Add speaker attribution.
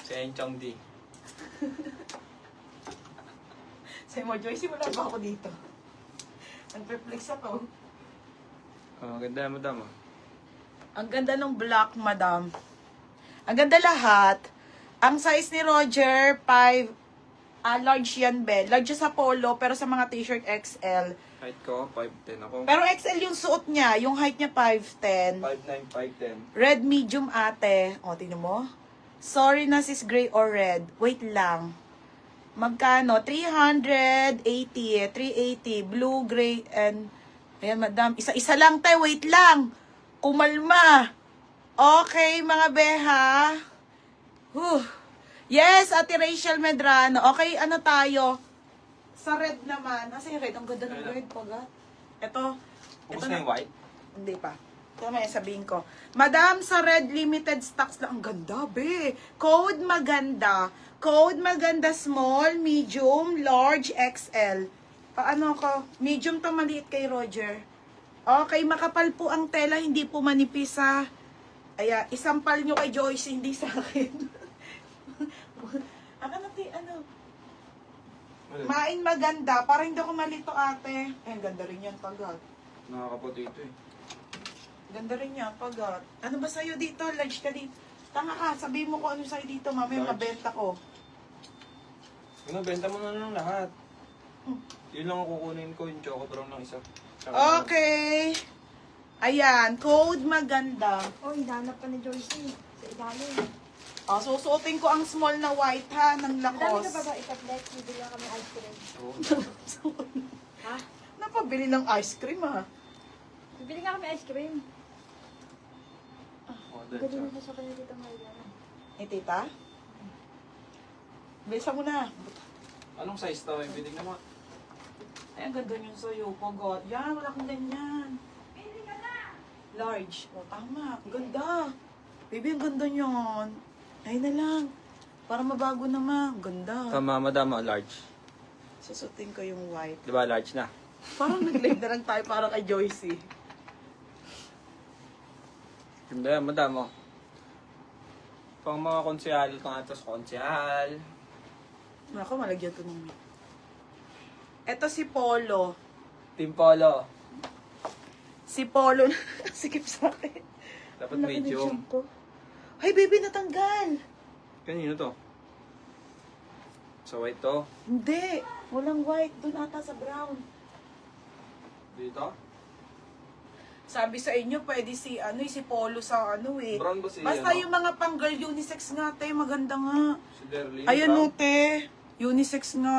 Speaker 1: Si Enchong D.
Speaker 2: Say mo, Joyce, wala ba ako dito? Nag-perplex ako.
Speaker 1: Oh, ganda madam.
Speaker 2: Ang ganda ng black, madam. Ang ganda lahat. Ang size ni Roger, 5, large yan, be. Large sa polo, pero sa mga t-shirt XL.
Speaker 1: Height ko, 5'10 ako.
Speaker 2: Pero XL yung suot niya. Yung height niya, 5'10.
Speaker 1: 5'9", 5'10.
Speaker 2: Red medium, ate. O, tingnan mo. Sorry na sis, gray or red. Wait lang. Magkano? 380. 380. Blue, gray, and... Ayan, madam. Isa-isa lang, tayo. Wait lang. Kumalma. Okay, mga beha. Yes, Ate Rachel Medrano. Okay, ano tayo? Sa red naman. Nasa yung red? Ang ganda ng red, paga. Ito.
Speaker 1: Focus na yung white?
Speaker 2: Hindi pa. Ito may sabihin ko. Madam, sa red limited stocks lang. Ang ganda, be. Code maganda. Code maganda small, medium, large, XL. Paano ko? Medium to maliit kay Roger. Okay, makapal po ang tela, hindi po manipis ha. Aya, isampal nyo kay Joyce, hindi sa akin. ano? Main maganda. Para hindi ako malito, ate. Eh, ganda rin yan, pagat.
Speaker 1: Nakakaputi ito eh.
Speaker 2: Ganda rin yan, pagat. Ano ba sa'yo dito? Large ka dito. Tanga ka, sabihin mo kung ano sa'yo dito, mamaya
Speaker 1: Large.
Speaker 2: mabenta ko.
Speaker 1: Benta mo na lang lahat. Yun lang ang kukunin ko, yung choco brown ng isa.
Speaker 2: Okay. Ayan, code maganda.
Speaker 3: Oh, hinanap pa ni Joyce sa ilalim.
Speaker 2: Susuotin ko ang small na white ha, ng
Speaker 3: Madami ka
Speaker 2: Lacoste.
Speaker 3: ba ba ipa-flex? Bibili kami ice cream. Ha?
Speaker 2: Napabili ng ice cream ha.
Speaker 3: Bibili nga kami ice cream.
Speaker 1: Model
Speaker 3: Ganda
Speaker 1: siya.
Speaker 3: na sa kanya dito ngayon.
Speaker 2: Eh, tita? Bisa mo na.
Speaker 1: Anong size to? Binig na mo.
Speaker 2: Ay, ang ganda yun sa'yo. Pagod. Yan, wala kang ganyan. Large. O, tama. Ang ganda. Baby, ang ganda yun. Ay na lang. Para mabago naman. Ang ganda.
Speaker 1: Tama, madam, large.
Speaker 2: Susutin ko yung white.
Speaker 1: Di ba, large na?
Speaker 2: Parang nag-live na lang tayo para kay Joyce.
Speaker 1: Ganda yan, madam, oh. Pang mga konsehal, itong atos konsehal.
Speaker 2: Ako, malagyan to ng meat. Ito si Polo.
Speaker 1: Team Polo.
Speaker 2: Si Polo. Sikip sa akin.
Speaker 1: Dapat
Speaker 2: Ang laki ng
Speaker 1: medium.
Speaker 2: tiyan ko. Ay, baby, natanggal.
Speaker 1: Kanino to? Sa white to?
Speaker 2: Hindi. Walang white. Doon ata sa brown.
Speaker 1: Dito?
Speaker 2: Sabi sa inyo, pwede si, si Polo sa
Speaker 1: Brown ba si,
Speaker 2: Basta yung mga pang-girl unisex nga, te. Maganda nga.
Speaker 1: Si Derlin?
Speaker 2: Ayan,
Speaker 1: brown?
Speaker 2: no, te. Unisex nga.